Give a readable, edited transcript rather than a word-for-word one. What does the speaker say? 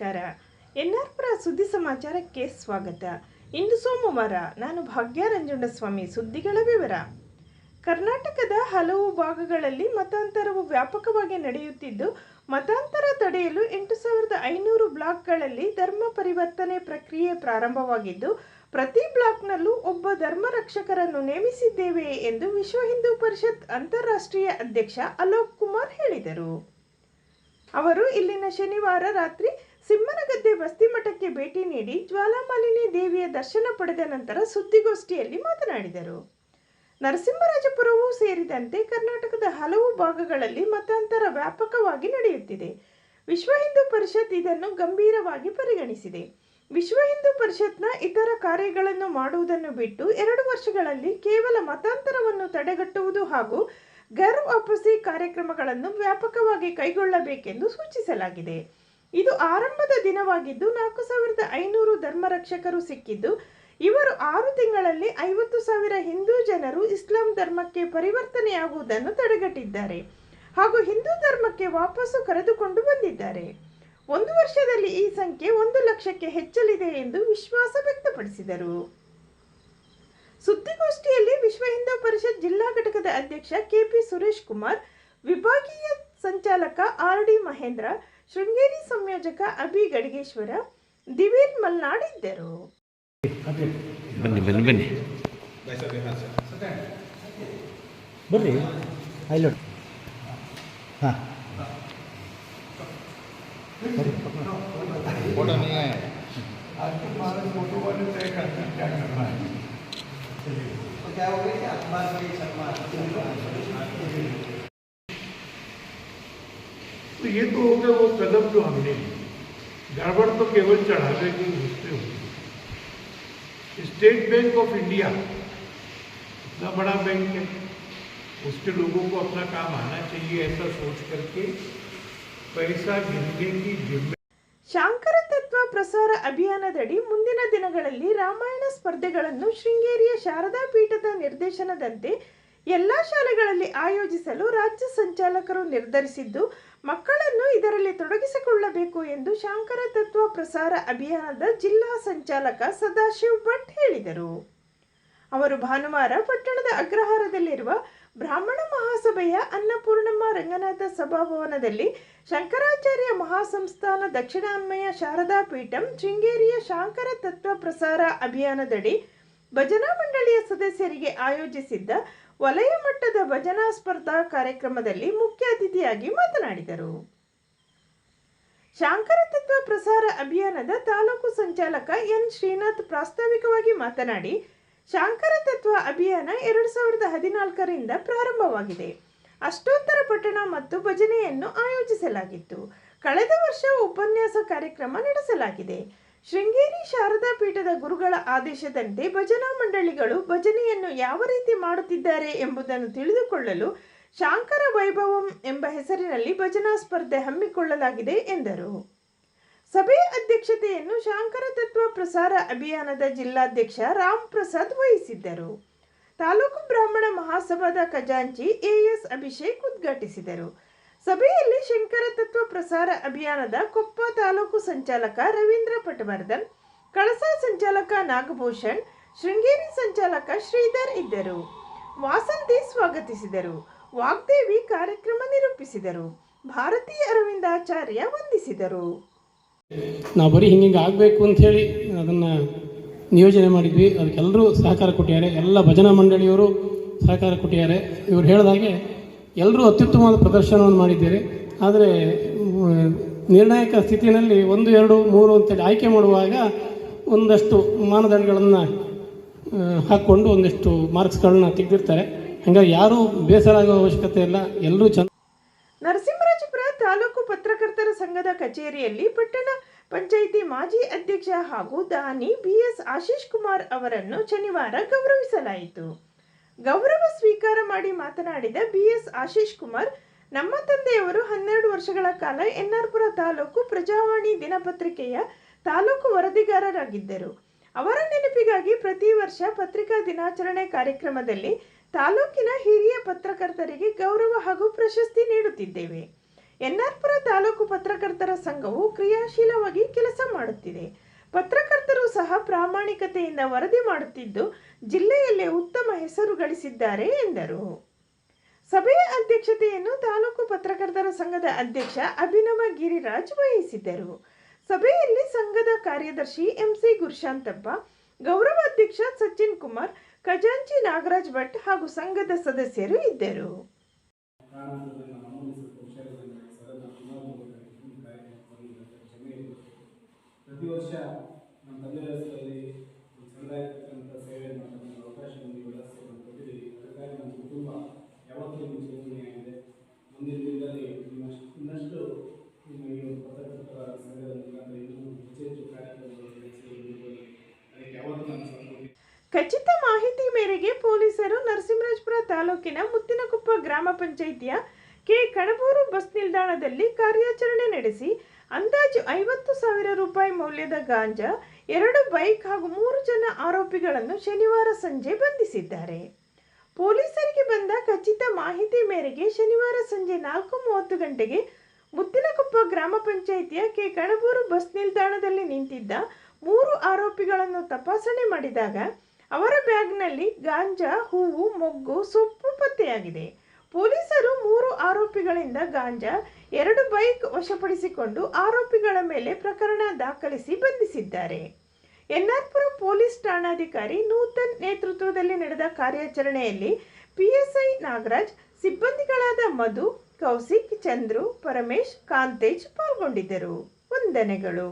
ನಮಸ್ಕಾರ. ಎನ್ಆರ್ಪುರ ಸುದ್ದಿ ಸಮಾಚಾರಕ್ಕೆ ಸ್ವಾಗತ. ಇಂದು ಸೋಮವಾರ. ನಾನು ಭಾಗ್ಯ ನಂಜುಂಡಸ್ವಾಮಿ. ಸುದ್ದಿಗಳ ವಿವರ. ಕರ್ನಾಟಕದ ಹಲವು ಭಾಗಗಳಲ್ಲಿ ಮತಾಂತರವು ವ್ಯಾಪಕವಾಗಿ ನಡೆಯುತ್ತಿದ್ದು, ಮತಾಂತರ ತಡೆಯಲು 8500 ಬ್ಲಾಕ್ಗಳಲ್ಲಿ ಧರ್ಮ ಪರಿವರ್ತನೆ ಪ್ರಕ್ರಿಯೆ ಪ್ರಾರಂಭವಾಗಿದ್ದು, ಪ್ರತಿ ಬ್ಲಾಕ್ನಲ್ಲೂ ಒಬ್ಬ ಧರ್ಮ ರಕ್ಷಕರನ್ನು ನೇಮಿಸಿದ್ದೇವೆ ಎಂದು ವಿಶ್ವ ಹಿಂದೂ ಪರಿಷತ್ ಅಂತಾರಾಷ್ಟ್ರೀಯ ಅಧ್ಯಕ್ಷ ಅಲೋಕ್ ಕುಮಾರ್ ಹೇಳಿದರು. ಅವರು ಇಲ್ಲಿನ ಶನಿವಾರ ರಾತ್ರಿ ಸಿಮ್ಮನಗದ್ದೆ ಬಸ್ತಿ ಮಠಕ್ಕೆ ಭೇಟಿ ನೀಡಿ ಜ್ವಾಲಾಮಾಲಿನಿ ದೇವಿಯ ದರ್ಶನ ಪಡೆದ ನಂತರ ಸುದ್ದಿಗೋಷ್ಠಿಯಲ್ಲಿ ಮಾತನಾಡಿದರು. ನರಸಿಂಹರಾಜಪುರವೂ ಸೇರಿದಂತೆ ಕರ್ನಾಟಕದ ಹಲವು ಭಾಗಗಳಲ್ಲಿ ಮತಾಂತರ ವ್ಯಾಪಕವಾಗಿ ನಡೆಯುತ್ತಿದೆ. ವಿಶ್ವ ಹಿಂದೂ ಪರಿಷತ್ ಇದನ್ನು ಗಂಭೀರವಾಗಿ ಪರಿಗಣಿಸಿದೆ. ವಿಶ್ವ ಹಿಂದೂ ಪರಿಷತ್ನ ಇತರ ಕಾರ್ಯಗಳನ್ನು ಮಾಡುವುದನ್ನು ಬಿಟ್ಟು 2 ವರ್ಷಗಳಲ್ಲಿ ಕೇವಲ ಮತಾಂತರವನ್ನು ತಡೆಗಟ್ಟುವುದು ಹಾಗೂ ಘರ್ ವಾಪಸಿ ಕಾರ್ಯಕ್ರಮಗಳನ್ನು ವ್ಯಾಪಕವಾಗಿ ಕೈಗೊಳ್ಳಬೇಕೆಂದು ಸೂಚಿಸಲಾಗಿದೆ. ಇದು ಆರಂಭದ ದಿನವಾಗಿದ್ದು 4500 ಧರ್ಮರಕ್ಷಕರು ಸಿಕ್ಕಿದ್ದು, ಇವರು 6 ತಿಂಗಳಲ್ಲಿ 50,000 ಹಿಂದೂ ಜನರು ಇಸ್ಲಾಂ ಧರ್ಮಕ್ಕೆ ಪರಿವರ್ತನೆಯಾಗುವುದನ್ನು ತಡೆಗಟ್ಟಿದ್ದಾರೆ ಹಾಗೂ ಹಿಂದೂ ಧರ್ಮಕ್ಕೆ ವಾಪಸ್ಸು ಕರೆದುಕೊಂಡು ಬಂದಿದ್ದಾರೆ. 1 ವರ್ಷದಲ್ಲಿ ಈ ಸಂಖ್ಯೆ 1 ಲಕ್ಷಕ್ಕೆ ಹೆಚ್ಚಲಿದೆ ಎಂದು ವಿಶ್ವಾಸ ವ್ಯಕ್ತಪಡಿಸಿದರು. ಸುದ್ದಿಗೋಷ್ಠಿಯಲ್ಲಿ ವಿಶ್ವ ಹಿಂದೂ ಪರಿಷತ್ ಜಿಲ್ಲಾ ಘಟಕದ ಅಧ್ಯಕ್ಷ ಕೆಪಿ ಸುರೇಶ್ ಕುಮಾರ್, ವಿಭಾಗೀಯ ಸಂಚಾಲಕ ಆರ್.ಡಿ. ಮಹೇಂದ್ರ, ಶೃಂಗೇರಿ ಸಂಯೋಜಕ ಅಭಿ ಗಡಿಗೇಶ್ವರ, ದಿವೀರ್ ಮಲ್ನಾಡ್ ಇದ್ದರು. तो ये तो हो गया वो कदम जो हमने ली. गड़बड़ तो केवल चढ़ावे की उसमें हुई. स्टेट बैंक ऑफ इंडिया इतना बड़ा बैंक है, उसके लोगों को अपना काम आना चाहिए ऐसा सोच करके पैसा गिनने की जिम्मेदारी. ಶಾಂಕರ ತತ್ವ ಪ್ರಸಾರ ಅಭಿಯಾನದಡಿ ಮುಂದಿನ ದಿನಗಳಲ್ಲಿ ರಾಮಾಯಣ ಸ್ಪರ್ಧೆಗಳನ್ನು ಶೃಂಗೇರಿಯ ಶಾರದಾ ಪೀಠದ ನಿರ್ದೇಶನದಂತೆ ಎಲ್ಲ ಶಾಲೆಗಳಲ್ಲಿ ಆಯೋಜಿಸಲು ರಾಜ್ಯ ಸಂಚಾಲಕರು ನಿರ್ಧರಿಸಿದ್ದು, ಮಕ್ಕಳನ್ನು ಇದರಲ್ಲಿ ತೊಡಗಿಸಿಕೊಳ್ಳಬೇಕು ಎಂದು ಶಾಂಕರ ತತ್ವ ಪ್ರಸಾರ ಅಭಿಯಾನದ ಜಿಲ್ಲಾ ಸಂಚಾಲಕ ಸದಾಶಿವ್ ಭಟ್ ಹೇಳಿದರು. ಅವರು ಭಾನುವಾರ ಪಟ್ಟಣದ ಅಗ್ರಹಾರದಲ್ಲಿರುವ ಬ್ರಾಹ್ಮಣ ಮಹಾಸಭೆಯ ಅನ್ನಪೂರ್ಣಮ್ಮ ರಂಗನಾಥ ಸಭಾಭವನದಲ್ಲಿ ಶಂಕರಾಚಾರ್ಯ ಮಹಾಸಂಸ್ಥಾನ ದಕ್ಷಿಣಾನ್ವಯ ಶಾರದಾ ಪೀಠಂ ಶೃಂಗೇರಿಯ ಶಾಂಕರ ತತ್ವ ಪ್ರಸಾರ ಅಭಿಯಾನದಡಿ ಭಜನಾ ಮಂಡಳಿಯ ಸದಸ್ಯರಿಗೆ ಆಯೋಜಿಸಿದ್ದ ವಲಯ ಮಟ್ಟದ ಭಜನಾ ಸ್ಪರ್ಧಾ ಕಾರ್ಯಕ್ರಮದಲ್ಲಿ ಮುಖ್ಯ ಅತಿಥಿಯಾಗಿ ಮಾತನಾಡಿದರು. ಶಾಂಕರ ತತ್ವ ಪ್ರಸಾರ ಅಭಿಯಾನದ ತಾಲೂಕು ಸಂಚಾಲಕ ಎನ್ ಶ್ರೀನಾಥ್ ಪ್ರಾಸ್ತಾವಿಕವಾಗಿ ಮಾತನಾಡಿ, ಶಾಂಕರ ತತ್ವ ಅಭಿಯಾನ 2014ರಿಂದ ಪ್ರಾರಂಭವಾಗಿದೆ. ಅಷ್ಟೋತ್ತರ ಪಠಣ ಮತ್ತು ಭಜನೆಯನ್ನು ಆಯೋಜಿಸಲಾಗಿತ್ತು. ಕಳೆದ ವರ್ಷ ಉಪನ್ಯಾಸ ಕಾರ್ಯಕ್ರಮ ನಡೆಸಲಾಗಿದೆ. ಶೃಂಗೇರಿ ಶಾರದಾ ಪೀಠದ ಗುರುಗಳ ಆದೇಶದಂತೆ ಭಜನಾ ಮಂಡಳಿಗಳು ಭಜನೆಯನ್ನು ಯಾವ ರೀತಿ ಮಾಡುತ್ತಿದ್ದಾರೆ ಎಂಬುದನ್ನು ತಿಳಿದುಕೊಳ್ಳಲು ಶಾಂಕರ ವೈಭವಂ ಎಂಬ ಹೆಸರಿನಲ್ಲಿ ಭಜನಾ ಸ್ಪರ್ಧೆ ಹಮ್ಮಿಕೊಳ್ಳಲಾಗಿದೆ ಎಂದರು. ಸಭೆಯ ಅಧ್ಯಕ್ಷತೆಯನ್ನು ಶಾಂಕರ ತತ್ವ ಪ್ರಸಾರ ಅಭಿಯಾನದ ಜಿಲ್ಲಾಧ್ಯಕ್ಷ ರಾಮ್ ಪ್ರಸಾದ್ ವಹಿಸಿದ್ದರು. ತಾಲೂಕು ಬ್ರಾಹ್ಮಣ ಮಹಾಸಭಾದ ಖಜಾಂಚಿ ಎಎಸ್ ಅಭಿಷೇಕ್ ಉದ್ಘಾಟಿಸಿದರು. ಸಭೆಯಲ್ಲಿ ಶಂಕರ ತತ್ವ ಪ್ರಸಾರ ಅಭಿಯಾನದ ಕೊಪ್ಪ ತಾಲೂಕು ಸಂಚಾಲಕ ರವೀಂದ್ರ ಪಟವರ್ಧನ್, ಕಳಸಾ ಸಂಚಾಲಕ ನಾಗಭೂಷಣ್, ಶೃಂಗೇರಿ ಸಂಚಾಲಕ ಶ್ರೀಧರ್ ಇದ್ದರು. ವಾಸಂತಿ ಸ್ವಾಗತಿಸಿದರು. ವಾಗ್ದೇವಿ ಕಾರ್ಯಕ್ರಮ ನಿರೂಪಿಸಿದರು. ಭಾರತೀ ಅರವಿಂದಾಚಾರ್ಯ ವಂದಿಸಿದರು. ನಾವು ಬರೀ ಹಿಂಗೆ ಆಗಬೇಕು ಅಂಥೇಳಿ ಅದನ್ನು ನಿಯೋಜನೆ ಮಾಡಿದ್ವಿ. ಅದಕ್ಕೆಲ್ಲರೂ ಸಹಕಾರ ಕೊಟ್ಟಿದ್ದಾರೆ. ಎಲ್ಲ ಭಜನಾ ಮಂಡಳಿಯವರು ಸಹಕಾರ ಕೊಟ್ಟಿದ್ದಾರೆ. ಇವರು ಹೇಳಿದಾಗೆ ಎಲ್ಲರೂ ಅತ್ಯುತ್ತಮವಾದ ಪ್ರದರ್ಶನವನ್ನು ಮಾಡಿದ್ದಾರೆ. ಆದರೆ ನಿರ್ಣಾಯಕ ಸ್ಥಿತಿಯಲ್ಲಿ 1, 2, 3 ಅಂತೇಳಿ ಆಯ್ಕೆ ಮಾಡುವಾಗ ಒಂದಷ್ಟು ಮಾನದಂಡಗಳನ್ನು ಹಾಕ್ಕೊಂಡು ಒಂದಿಷ್ಟು ಮಾರ್ಕ್ಸ್ಗಳನ್ನ ತೆಗೆದಿರ್ತಾರೆ. ಹಾಗಾಗಿ ಯಾರೂ ಬೇಸರ ಆಗೋ ಅವಶ್ಯಕತೆ ಇಲ್ಲ. ಎಲ್ಲರೂ ನರಸಿಂಹರಾಜಪುರ ತಾಲೂಕು ಪತ್ರಕರ್ತರ ಸಂಘದ ಕಚೇರಿಯಲ್ಲಿ ಪಟ್ಟಣ ಪಂಚಾಯಿತಿ ಮಾಜಿ ಅಧ್ಯಕ್ಷ ಹಾಗೂ ದಾನಿ ಬಿಎಸ್ ಆಶೀಶ್ ಕುಮಾರ್ ಅವರನ್ನು ಶನಿವಾರ ಗೌರವಿಸಲಾಯಿತು. ಗೌರವ ಸ್ವೀಕಾರ ಮಾಡಿ ಮಾತನಾಡಿದ ಬಿಎಸ್ ಆಶೀಶ್ ಕುಮಾರ್, ನಮ್ಮ ತಂದೆಯವರು 12 ವರ್ಷಗಳ ಕಾಲ ಎನ್ಆರ್ಪುರ ತಾಲೂಕು ಪ್ರಜಾವಾಣಿ ದಿನಪತ್ರಿಕೆಯ ತಾಲೂಕು ವರದಿಗಾರರಾಗಿದ್ದರು. ಅವರ ನೆನಪಿಗಾಗಿ ಪ್ರತಿ ವರ್ಷ ಪತ್ರಿಕಾ ದಿನಾಚರಣೆ ಕಾರ್ಯಕ್ರಮದಲ್ಲಿ ತಾಲೂಕಿನ ಹಿರಿಯ ಪತ್ರಕರ್ತರಿಗೆ ಗೌರವ ಹಾಗೂ ಪ್ರಶಸ್ತಿ ನೀಡುತ್ತಿದ್ದೇವೆ. ಎನ್ಆರ್ಪುರ ತಾಲೂಕು ಪತ್ರಕರ್ತರ ಸಂಘವು ಕ್ರಿಯಾಶೀಲವಾಗಿ ಕೆಲಸ ಮಾಡುತ್ತಿದೆ. ಪತ್ರಕರ್ತರು ಸಹ ಪ್ರಾಮಾಣಿಕತೆಯಿಂದ ವರದಿ ಮಾಡುತ್ತಿದ್ದು ಜಿಲ್ಲೆಯಲ್ಲೇ ಉತ್ತಮ ಹೆಸರು ಗಳಿಸಿದ್ದಾರೆ ಎಂದರು. ಸಭೆಯ ಅಧ್ಯಕ್ಷತೆಯನ್ನು ತಾಲೂಕು ಪತ್ರಕರ್ತರ ಸಂಘದ ಅಧ್ಯಕ್ಷ ಅಭಿನವ ಗಿರಿರಾಜ್ ವಹಿಸಿದ್ದರು. ಸಭೆಯಲ್ಲಿ ಸಂಘದ ಕಾರ್ಯದರ್ಶಿ ಎಂಸಿ ಗುರುಶಾಂತಪ್ಪ, ಗೌರವ ಅಧ್ಯಕ್ಷ ಸಚಿನ್ ಕುಮಾರ್, ಖಜಾಂಚಿ ನಾಗರಾಜ್ ಭಟ್ ಹಾಗೂ ಸಂಘದ ಸದಸ್ಯರು ಇದ್ದರು. ಪ್ರತಿ ವರ್ಷ ನಮ್ಮ ತಂದೆ ವಯಸ್ಸಲ್ಲಿ ಸಣ್ಣದಾಗಿರ್ತಕ್ಕಂಥ ಸೇವೆ ಮಾಡತಕ್ಕಂಥ ಅವಕಾಶ ನಮಗೆ ಕೊಟ್ಟಿದ್ದೀವಿ. ಅದಕ್ಕಾಗಿ ನಮ್ಮ ಕುಟುಂಬ ಯಾವತ್ತೂ ನಿಮ್ಮ ಚಿಂತನೆಯಾಗಿದೆ. ಮುಂದಿನ ದಿನದಲ್ಲಿ ಇನ್ನಷ್ಟು ನಿಮ್ಮ ಈ ಒಂದು ಪತ್ರಕರ್ತರ ಸಂಘದ ಮುಖಾಂತರ ಇನ್ನೂ ಹೆಚ್ಚು ಕಾರ್ಯಕ್ರಮಗಳು ಅದಕ್ಕೆ ಯಾವತ್ತೂ ನಮ್ಮ ಸಹಕಾರ. ಖಚಿತ ಮಾಹಿತಿ ಮೇರೆಗೆ ಪೊಲೀಸರು ನರಸಿಂಹರಾಜಪುರ ತಾಲೂಕಿನ ಮುತ್ತಿನಕೊಪ್ಪ ಗ್ರಾಮ ಪಂಚಾಯಿತಿಯ ಕೆ ಕಣಬೂರು ಬಸ್ ನಿಲ್ದಾಣದಲ್ಲಿ ಕಾರ್ಯಾಚರಣೆ ನಡೆಸಿ ಅಂದಾಜು 50,000 ರೂಪಾಯಿ ಮೌಲ್ಯದ ಗಾಂಜಾ, 2 ಬೈಕ್ ಹಾಗೂ 3 ಜನ ಆರೋಪಿಗಳನ್ನು ಶನಿವಾರ ಸಂಜೆ ಬಂಧಿಸಿದ್ದಾರೆ. ಪೊಲೀಸರಿಗೆ ಬಂದ ಖಚಿತ ಮಾಹಿತಿ ಮೇರೆಗೆ ಶನಿವಾರ ಸಂಜೆ 4:30 ಗಂಟೆಗೆ ಮುತ್ತಿನಕೊಪ್ಪ ಗ್ರಾಮ ಪಂಚಾಯಿತಿಯ ಕೆ ಕಣಬೂರು ಬಸ್ ನಿಲ್ದಾಣದಲ್ಲಿ ನಿಂತಿದ್ದ 3 ಆರೋಪಿಗಳನ್ನು ತಪಾಸಣೆ ಮಾಡಿದಾಗ ಅವರ ಬ್ಯಾಗ್ನಲ್ಲಿ ಗಾಂಜಾ, ಹೂವು, ಮೊಗ್ಗು, ಸೊಪ್ಪು ಪತ್ತೆಯಾಗಿದೆ. ಪೊಲೀಸರು 3 ಆರೋಪಿಗಳಿಂದ ಗಾಂಜಾ, 2 ಬೈಕ್ ವಶಪಡಿಸಿಕೊಂಡು ಆರೋಪಿಗಳ ಮೇಲೆ ಪ್ರಕರಣ ದಾಖಲಿಸಿ ಬಂಧಿಸಿದ್ದಾರೆ. ಎನ್ಆರ್ಪುರ ಪೊಲೀಸ್ ಠಾಣಾಧಿಕಾರಿ ನೂತನ್ ನೇತೃತ್ವದಲ್ಲಿ ನಡೆದ ಕಾರ್ಯಾಚರಣೆಯಲ್ಲಿ ಪಿಎಸ್ಐ ನಾಗರಾಜ್, ಸಿಬ್ಬಂದಿಗಳಾದ ಮಧು, ಕೌಶಿಕ್, ಚಂದ್ರು, ಪರಮೇಶ್, ಕಾಂತೇಜ್ ಪಾಲ್ಗೊಂಡಿದ್ದರು. ವಂದನೆಗಳು.